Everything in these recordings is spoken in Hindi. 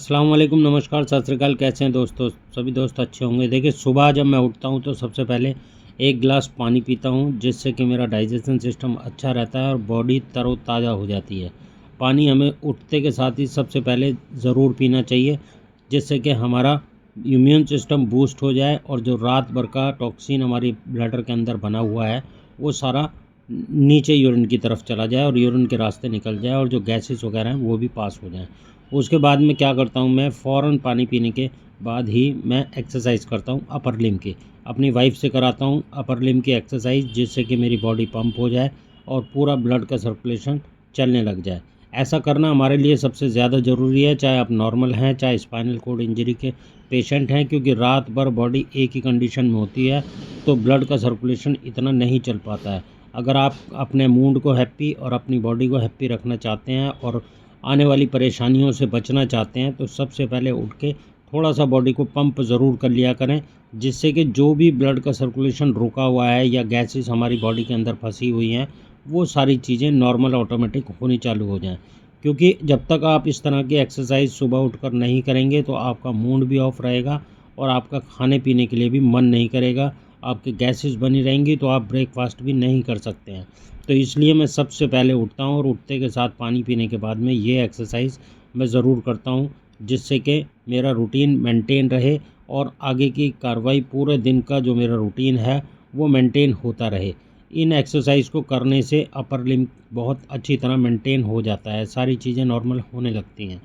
अस्सलाम वालेकुम, नमस्कार, सत श्री अकाल। कैसे हैं दोस्तों? सभी दोस्त अच्छे होंगे। देखिए, सुबह जब मैं उठता हूं तो सबसे पहले एक गिलास पानी पीता हूं, जिससे कि मेरा डाइजेशन सिस्टम अच्छा रहता है और बॉडी तरोताज़ा हो जाती है। पानी हमें उठते के साथ ही सबसे पहले ज़रूर पीना चाहिए, जिससे कि हमारा इम्यून सिस्टम बूस्ट हो जाए और जो रात भर का टॉक्सिन हमारी ब्लैडर के अंदर बना हुआ है वो सारा नीचे यूरिन की तरफ चला जाए और यूरिन के रास्ते निकल जाए और जो गैसेस वगैरह हैं वो भी पास हो जाएं। उसके बाद में क्या करता हूँ, मैं फ़ौरन पानी पीने के बाद ही मैं एक्सरसाइज करता हूँ अपर लिम्ब की। अपनी वाइफ से कराता हूँ अपर लिम्ब की एक्सरसाइज, जिससे कि मेरी बॉडी पंप हो जाए और पूरा ब्लड का सर्कुलेशन चलने लग जाए। ऐसा करना हमारे लिए सबसे ज़्यादा ज़रूरी है, चाहे आप नॉर्मल हैं, चाहे स्पाइनल कोड इंजरी के पेशेंट हैं, क्योंकि रात भर बॉडी एक ही कंडीशन में होती है तो ब्लड का सर्कुलेशन इतना नहीं चल पाता है। अगर आप अपने मूड को हैप्पी और अपनी बॉडी को हैप्पी रखना चाहते हैं और आने वाली परेशानियों से बचना चाहते हैं, तो सबसे पहले उठ के थोड़ा सा बॉडी को पंप ज़रूर कर लिया करें, जिससे कि जो भी ब्लड का सर्कुलेशन रुका हुआ है या गैसेस हमारी बॉडी के अंदर फंसी हुई हैं, वो सारी चीज़ें नॉर्मल ऑटोमेटिक होनी चालू हो जाएं। क्योंकि जब तक आप इस तरह की एक्सरसाइज सुबह उठकर नहीं करेंगे तो आपका मूड भी ऑफ रहेगा और आपका खाने पीने के लिए भी मन नहीं करेगा। आपकी गैसेस बनी रहेंगी तो आप ब्रेकफास्ट भी नहीं कर सकते हैं। तो इसलिए मैं सबसे पहले उठता हूँ और उठते के साथ पानी पीने के बाद में ये एक्सरसाइज मैं ज़रूर करता हूँ, जिससे कि मेरा रूटीन मेंटेन रहे और आगे की कार्रवाई पूरे दिन का जो मेरा रूटीन है वो मेंटेन होता रहे। इन एक्सरसाइज को करने से अपर लिम्ब बहुत अच्छी तरह मेंटेन हो जाता है, सारी चीज़ें नॉर्मल होने लगती हैं।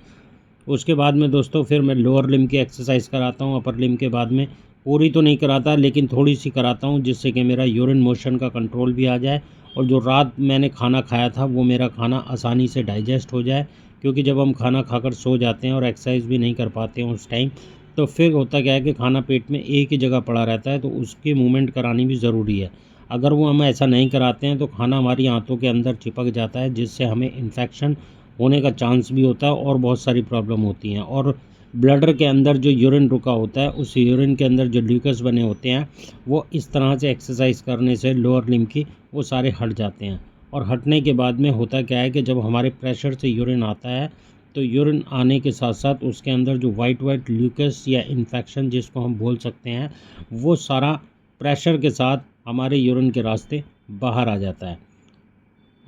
उसके बाद में दोस्तों फिर मैं लोअर लिम्ब की एक्सरसाइज कराता हूँ अपर लिम्ब के बाद में। पूरी तो नहीं कराता, लेकिन थोड़ी सी कराता हूँ, जिससे कि मेरा यूरिन मोशन का कंट्रोल भी आ जाए और जो रात मैंने खाना खाया था वो मेरा खाना आसानी से डाइजेस्ट हो जाए। क्योंकि जब हम खाना खाकर सो जाते हैं और एक्सरसाइज भी नहीं कर पाते हैं उस टाइम, तो फिर होता क्या है कि खाना पेट में एक ही जगह पड़ा रहता है, तो उसकी मूवमेंट करानी भी ज़रूरी है। अगर वो हम ऐसा नहीं कराते हैं तो खाना हमारी आंतों के अंदर चिपक जाता है, जिससे हमें इन्फेक्शन होने का चांस भी होता है और बहुत सारी प्रॉब्लम होती हैं। और ब्लडर के अंदर जो यूरिन रुका होता है, उस यूरिन के अंदर जो ल्यूकस बने होते हैं, वो इस तरह से एक्सरसाइज करने से लोअर लिम्ब की वो सारे हट जाते हैं। और हटने के बाद में होता क्या है कि जब हमारे प्रेशर से यूरिन आता है, तो यूरिन आने के साथ साथ उसके अंदर जो वाइट वाइट ल्यूकस या इन्फेक्शन जिसको हम बोल सकते हैं, वो सारा प्रेशर के साथ हमारे यूरिन के रास्ते बाहर आ जाता है।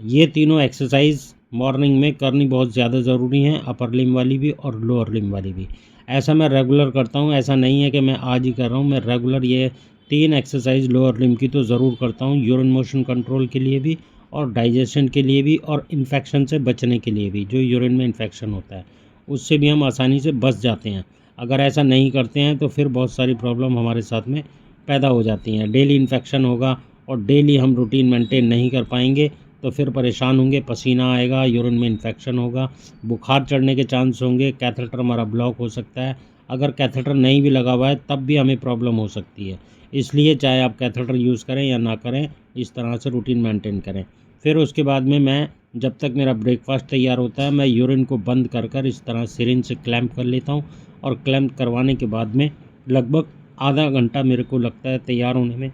ये तीनों एक्सरसाइज मॉर्निंग में करनी बहुत ज़्यादा ज़रूरी हैं, अपर लिम्ब वाली भी और लोअर लिम्ब वाली भी। ऐसा मैं रेगुलर करता हूँ, ऐसा नहीं है कि मैं आज ही कर रहा हूँ। मैं रेगुलर ये 3 एक्सरसाइज लोअर लिम्ब की तो ज़रूर करता हूँ, यूरिन मोशन कंट्रोल के लिए भी और डाइजेशन के लिए भी और इन्फेक्शन से बचने के लिए भी। जो यूरिन में इन्फेक्शन होता है उससे भी हम आसानी से बच जाते हैं। अगर ऐसा नहीं करते हैं तो फिर बहुत सारी प्रॉब्लम हमारे साथ में पैदा हो जाती हैं। डेली इन्फेक्शन होगा और डेली हम रूटीन मेंटेन नहीं कर पाएंगे, तो फिर परेशान होंगे, पसीना आएगा, यूरिन में इन्फेक्शन होगा, बुखार चढ़ने के चांस होंगे, कैथेटर हमारा ब्लॉक हो सकता है। अगर कैथेटर नहीं भी लगा हुआ है तब भी हमें प्रॉब्लम हो सकती है। इसलिए चाहे आप कैथेटर यूज़ करें या ना करें, इस तरह से रूटीन मेंटेन करें। फिर उसके बाद में मैं, जब तक मेरा ब्रेकफास्ट तैयार होता है, मैं यूरिन को बंद कर कर इस तरह सिरिंज से क्लैंप कर लेता हूँ और क्लैंप करवाने के बाद में लगभग आधा घंटा मेरे को लगता है तैयार होने में।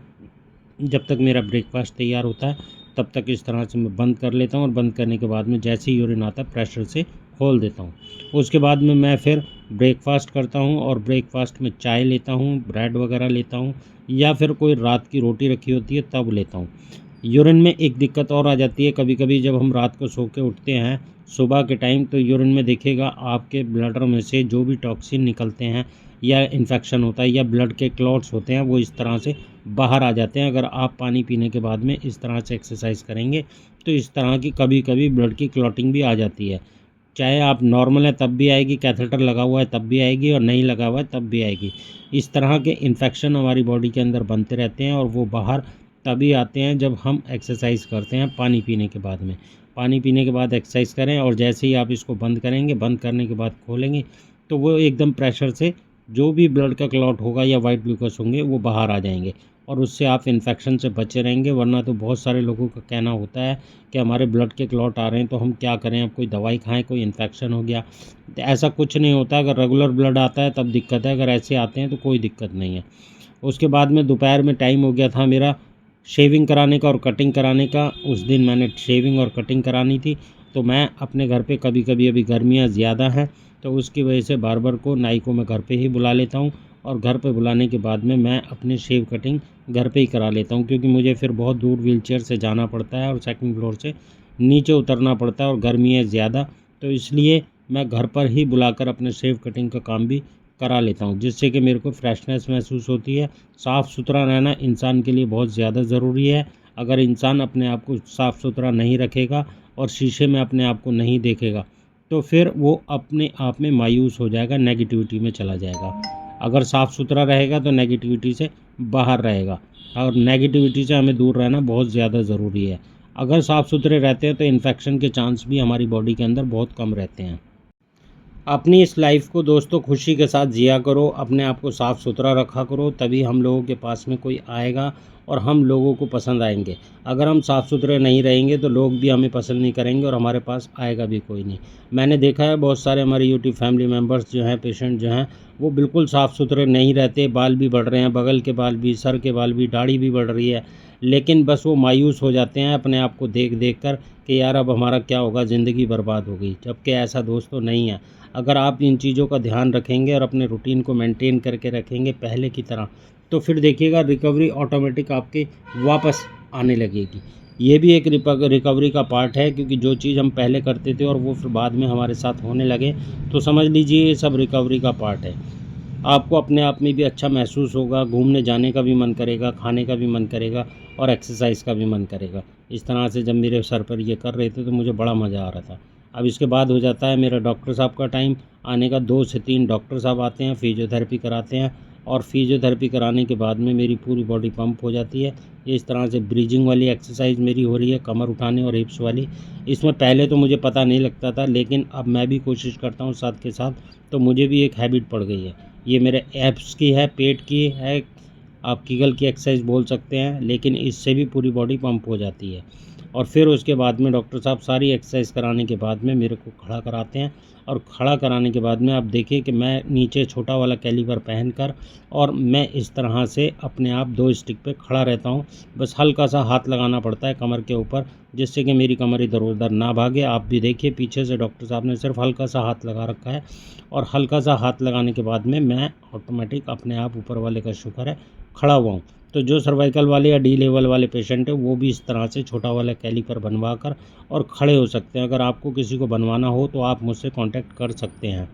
जब तक मेरा ब्रेकफास्ट तैयार होता है तब तक इस तरह से मैं बंद कर लेता हूँ और बंद करने के बाद में जैसे ही यूरिन आता है प्रेशर से खोल देता हूँ। उसके बाद में मैं फिर ब्रेकफास्ट करता हूँ और ब्रेकफास्ट में चाय लेता हूँ, ब्रेड वगैरह लेता हूँ या फिर कोई रात की रोटी रखी होती है तब लेता हूँ। यूरिन में एक दिक्कत और आ जाती है, कभी कभी जब हम रात को सो के उठते हैं सुबह के टाइम, तो यूरिन में देखिएगा आपके ब्लडर में से जो भी टॉक्सिन निकलते हैं या इन्फेक्शन होता है या ब्लड के क्लॉट्स होते हैं, वो इस तरह से बाहर आ जाते हैं। अगर आप पानी पीने के बाद में इस तरह से एक्सरसाइज करेंगे तो इस तरह की कभी कभी ब्लड की क्लॉटिंग भी आ जाती है। चाहे आप नॉर्मल है तब भी आएगी, कैथेटर लगा हुआ है तब भी आएगी और नहीं लगा हुआ है तब भी आएगी। इस तरह के इन्फेक्शन हमारी बॉडी के अंदर बनते रहते हैं और वो बाहर तभी आते हैं जब हम एक्सरसाइज करते हैं पानी पीने के बाद में। पानी पीने के बाद एक्सरसाइज करें और जैसे ही आप इसको बंद करेंगे, बंद करने के बाद खोलेंगे, तो वो एकदम प्रेशर से जो भी ब्लड का क्लॉट होगा या वाइट ग्लूकोज होंगे वो बाहर आ जाएंगे और उससे आप इन्फेक्शन से बचे रहेंगे। वरना तो बहुत सारे लोगों का कहना होता है कि हमारे ब्लड के क्लॉट आ रहे हैं तो हम क्या करें, अब कोई दवाई खाएं, कोई इन्फेक्शन हो गया। तो ऐसा कुछ नहीं होता। अगर रेगुलर ब्लड आता है तब दिक्कत है, अगर ऐसे आते हैं तो कोई दिक्कत नहीं है। उसके बाद में दोपहर में टाइम हो गया था मेरा शेविंग कराने का और कटिंग कराने का। उस दिन मैंने शेविंग और कटिंग करानी थी, तो मैं अपने घर पे कभी कभी, अभी गर्मियाँ ज़्यादा हैं तो उसकी वजह से बार्बर को, नाई को मैं घर पे ही बुला लेता हूँ, और घर पे बुलाने के बाद में मैं अपनी शेव कटिंग घर पे ही करा लेता हूँ, क्योंकि मुझे फिर बहुत दूर व्हीलचेयर से जाना पड़ता है और सेकंड फ्लोर से नीचे उतरना पड़ता है और गर्मी है ज़्यादा, तो इसलिए मैं घर पर ही बुलाकर अपने शेव कटिंग का काम भी करा लेता हूँ, जिससे कि मेरे को फ्रेशनेस महसूस होती है। साफ़ सुथरा रहना इंसान के लिए बहुत ज़्यादा ज़रूरी है। अगर इंसान अपने आप को साफ़ सुथरा नहीं रखेगा और शीशे में अपने आप को नहीं देखेगा, तो फिर वो अपने आप में मायूस हो जाएगा, नेगेटिविटी में चला जाएगा। अगर साफ़ सुथरा रहेगा तो नेगेटिविटी से बाहर रहेगा, और नेगेटिविटी से हमें दूर रहना बहुत ज़्यादा ज़रूरी है। अगर साफ़ सुथरे रहते हैं तो इन्फेक्शन के चांस भी हमारी बॉडी के अंदर बहुत कम रहते हैं। अपनी इस लाइफ को दोस्तों खुशी के साथ जिया करो, अपने आप को साफ़ सुथरा रखा करो, तभी हम लोगों के पास में कोई आएगा और हम लोगों को पसंद आएंगे। अगर हम साफ़ सुथरे नहीं रहेंगे तो लोग भी हमें पसंद नहीं करेंगे और हमारे पास आएगा भी कोई नहीं। मैंने देखा है बहुत सारे हमारे यूट्यूब फैमिली मेम्बर्स जो हैं, पेशेंट जो हैं, वो बिल्कुल साफ़ सुथरे नहीं रहते, बाल भी बढ़ रहे हैं, बगल के बाल भी, सर के बाल भी, दाढ़ी भी बढ़ रही है, लेकिन बस वो मायूस हो जाते हैं अपने आप को देख देख कर कि यार अब हमारा क्या होगा, ज़िंदगी बर्बाद हो गई। जबकि ऐसा दोस्तों नहीं है। अगर आप इन चीज़ों का ध्यान रखेंगे और अपने रूटीन को मेंटेन करके रखेंगे पहले की तरह, तो फिर देखिएगा रिकवरी ऑटोमेटिक आपकी वापस आने लगेगी। ये भी एक रिकवरी का पार्ट है, क्योंकि जो चीज़ हम पहले करते थे और वो फिर बाद में हमारे साथ होने लगे, तो समझ लीजिए ये सब रिकवरी का पार्ट है। आपको अपने आप में भी अच्छा महसूस होगा, घूमने जाने का भी मन करेगा, खाने का भी मन करेगा और एक्सरसाइज का भी मन करेगा। इस तरह से जब मेरे सर पर ये कर रहे थे तो मुझे बड़ा मज़ा आ रहा था। अब इसके बाद हो जाता है मेरा डॉक्टर साहब का टाइम आने का। 2 से 3 डॉक्टर साहब आते हैं, फिजियोथेरेपी कराते हैं, और फिजियोथेरेपी कराने के बाद में मेरी पूरी बॉडी पंप हो जाती है। इस तरह से ब्रीजिंग वाली एक्सरसाइज मेरी हो रही है, कमर उठाने और हिप्स वाली। इसमें पहले तो मुझे पता नहीं लगता था, लेकिन अब मैं भी कोशिश करता हूँ साथ के साथ, तो मुझे भी एक हैबिट पड़ गई है। ये मेरे एब्स की है, पेट की है, आप कीगल की एक्सरसाइज बोल सकते हैं, लेकिन इससे भी पूरी बॉडी पंप हो जाती है। और फिर उसके बाद में डॉक्टर साहब सारी एक्सरसाइज कराने के बाद में मेरे को खड़ा कराते हैं, और खड़ा कराने के बाद में आप देखिए कि मैं नीचे छोटा वाला कैलीपर पहनकर, और मैं इस तरह से अपने आप 2 स्टिक पे खड़ा रहता हूँ। बस हल्का सा हाथ लगाना पड़ता है कमर के ऊपर, जिससे कि मेरी कमर इधर उधर ना भागे। आप भी देखिए पीछे से डॉक्टर साहब ने सिर्फ हल्का सा हाथ लगा रखा है, और हल्का सा हाथ लगाने के बाद में मैं ऑटोमेटिक अपने आप, ऊपर वाले का शुक्र है, खड़ा हुआ हूँ। तो जो सर्वाइकल वाले या डी लेवल वाले पेशेंट हैं वो भी इस तरह से छोटा वाला कैलीपर बनवा कर और खड़े हो सकते हैं। अगर आपको किसी को बनवाना हो तो आप मुझसे कांटेक्ट कर सकते हैं।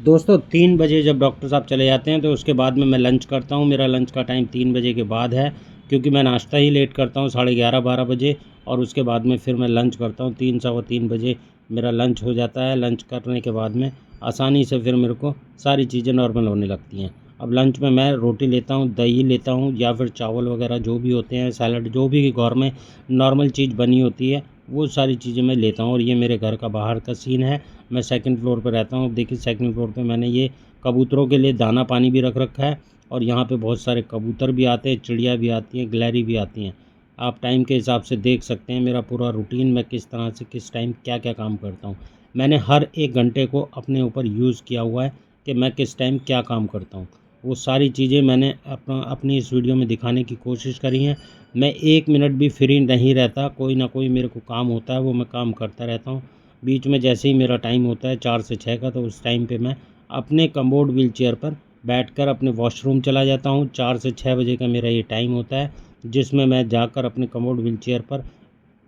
दोस्तों 3 बजे जब डॉक्टर साहब चले जाते हैं तो उसके बाद में मैं लंच करता हूँ। मेरा लंच का टाइम 3 बजे के बाद है, क्योंकि मैं नाश्ता ही लेट करता हूँ 11:30-12 बजे, और उसके बाद में फिर मैं लंच करता हूँ 3-3:15 बजे मेरा लंच हो जाता है। लंच करने के बाद में आसानी से फिर मेरे को सारी चीज़ें नॉर्मल होने लगती हैं। अब लंच में मैं रोटी लेता हूँ, दही लेता हूँ, या फिर चावल वगैरह जो भी होते हैं, सैलड, जो भी घर में नॉर्मल चीज़ बनी होती है वो सारी चीज़ें मैं लेता हूँ। और ये मेरे घर का बाहर का सीन है। मैं सेकंड फ्लोर पर रहता हूँ। देखिए सेकंड फ्लोर पे मैंने ये कबूतरों के लिए दाना पानी भी रख रखा है, और यहाँ पे बहुत सारे कबूतर भी आते हैं, चिड़िया भी आती हैं, गिलहरी भी आती हैं। आप टाइम के हिसाब से देख सकते हैं मेरा पूरा रूटीन, मैं किस तरह से किस टाइम क्या क्या काम करता हूँ। मैंने हर 1 घंटे को अपने ऊपर यूज़ किया हुआ है कि मैं किस टाइम क्या काम करता हूँ। वो सारी चीज़ें मैंने अपनी इस वीडियो में दिखाने की कोशिश करी हैं। मैं 1 मिनट भी फ्री नहीं रहता, कोई ना कोई मेरे को काम होता है, वो मैं काम करता रहता हूँ। बीच में जैसे ही मेरा टाइम होता है 4 से 6 का, तो उस टाइम पे मैं अपने कम्बोर्ड व्हील चेयर पर बैठकर अपने वॉशरूम चला जाता हूँ। 4 से 6 बजे का मेरा ये टाइम होता है, जिसमें मैं जाकर अपने कम्बोर्ड व्हील चेयर पर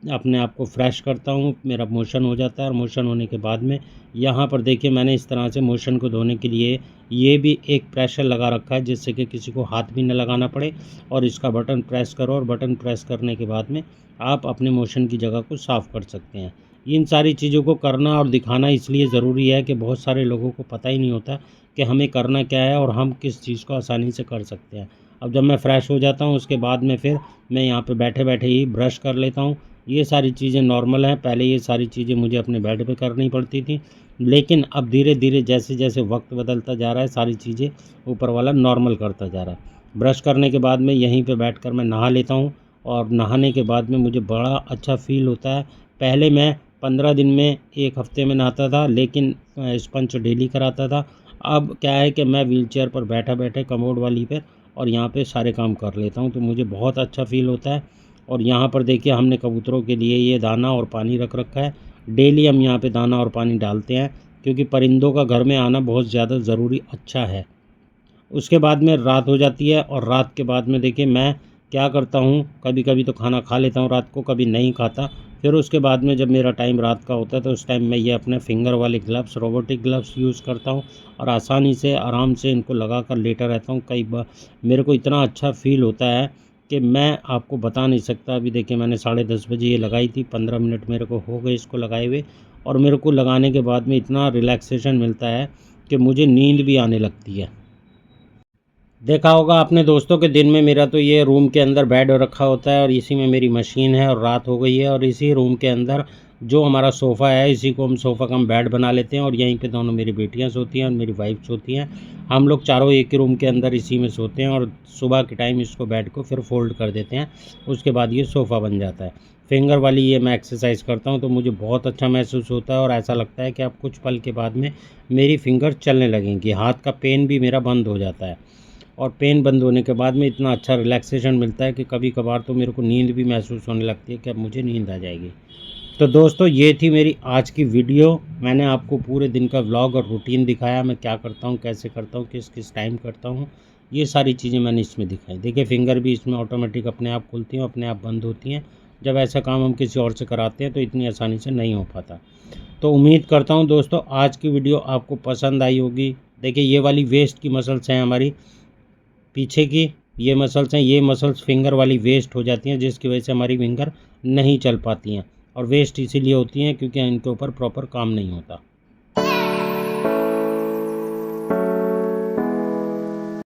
अपने आप को फ्रेश करता हूँ। मेरा मोशन हो जाता है, और मोशन होने के बाद में यहाँ पर देखिए मैंने इस तरह से मोशन को धोने के लिए ये भी एक प्रेशर लगा रखा है, जिससे कि किसी को हाथ भी न लगाना पड़े, और इसका बटन प्रेस करो, और बटन प्रेस करने के बाद में आप अपने मोशन की जगह को साफ़ कर सकते हैं। इन सारी चीज़ों को करना और दिखाना इसलिए ज़रूरी है कि बहुत सारे लोगों को पता ही नहीं होता कि हमें करना क्या है और हम किस चीज़ को आसानी से कर सकते हैं। अब जब मैं फ़्रेश हो जाता हूँ उसके बाद में फिर मैं यहाँ पे बैठे बैठे ही ब्रश कर लेता हूँ। ये सारी चीज़ें नॉर्मल हैं। पहले ये सारी चीज़ें मुझे अपने बेड पे करनी पड़ती थी, लेकिन अब धीरे धीरे जैसे जैसे वक्त बदलता जा रहा है सारी चीज़ें ऊपर वाला नॉर्मल करता जा रहा है। ब्रश करने के बाद में यहीं पे बैठकर मैं नहा लेता हूँ, और नहाने के बाद में मुझे बड़ा अच्छा फ़ील होता है। पहले मैं 15 दिन में, 1 हफ़्ते में नहाता था, लेकिन स्पंज डेली कराता था। अब क्या है कि मैं व्हीलचेयर पर बैठा बैठे कमोड वाली पर और यहाँ पे सारे काम कर लेता हूँ, तो मुझे बहुत अच्छा फ़ील होता है। और यहाँ पर देखिए हमने कबूतरों के लिए ये दाना और पानी रख रखा है। डेली हम यहाँ पे दाना और पानी डालते हैं, क्योंकि परिंदों का घर में आना बहुत ज़्यादा ज़रूरी अच्छा है। उसके बाद में रात हो जाती है, और रात के बाद में देखिए मैं क्या करता हूँ, कभी कभी तो खाना खा लेता हूँ रात को, कभी नहीं खाता। फिर उसके बाद में जब मेरा टाइम रात का होता है तो उस टाइम मैं ये अपने फिंगर वाले ग्लव्स, रोबोटिक ग्लव्स यूज़ करता हूँ, और आसानी से आराम से इनको लगा कर लेटा रहता हूँ। कई बार मेरे को इतना अच्छा फ़ील होता है कि मैं आपको बता नहीं सकता। अभी देखिए मैंने 10:30 बजे ये लगाई थी, 15 मिनट मेरे को हो गए इसको लगाए हुए, और मेरे को लगाने के बाद में इतना रिलैक्सेशन मिलता है कि मुझे नींद भी आने लगती है। देखा होगा आपने दोस्तों के दिन में मेरा तो ये रूम के अंदर बेड रखा होता है, और इसी में मेरी मशीन है, और रात हो गई है, और इसी रूम के अंदर जो हमारा सोफ़ा है, इसी को हम सोफ़ा का हम बेड बना लेते हैं, और यहीं पे दोनों मेरी बेटियां सोती हैं और मेरी वाइफ सोती हैं। हम लोग चारों एक ही रूम के अंदर इसी में सोते हैं, और सुबह के टाइम इसको बेड को फिर फोल्ड कर देते हैं। उसके बाद ये सोफ़ा बन जाता है। फिंगर वाली ये मैं एक्सरसाइज करता हूँ तो मुझे बहुत अच्छा महसूस होता है, और ऐसा लगता है कि अब कुछ पल के बाद में मेरी फिंगर चलने लगेंगी, हाथ का पेन भी मेरा बंद हो जाता है। और पेन बंद होने के बाद में इतना अच्छा रिलैक्सेशन मिलता है कि कभी कभार तो मेरे को नींद भी महसूस होने लगती है कि अब मुझे नींद आ जाएगी। तो दोस्तों ये थी मेरी आज की वीडियो। मैंने आपको पूरे दिन का व्लॉग और रूटीन दिखाया, मैं क्या करता हूँ, कैसे करता हूँ, किस किस टाइम करता हूँ, ये सारी चीज़ें मैंने इसमें दिखाई। देखिए फिंगर भी इसमें ऑटोमेटिक अपने आप खुलती हैं, अपने आप बंद होती हैं। जब ऐसा काम हम किसी और से कराते हैं तो इतनी आसानी से नहीं हो पाता। तो उम्मीद करता हूँ दोस्तों आज की वीडियो आपको पसंद आई होगी। देखिए ये वाली वेस्ट की मसल्स हैं हमारी पीछे की, ये मसल्स हैं, ये मसल्स फिंगर वाली वेस्ट हो जाती हैं, जिसकी वजह से हमारी फिंगर नहीं चल पाती हैं। और वेस्ट इसीलिए होती हैं क्योंकि इनके ऊपर प्रॉपर काम नहीं होता।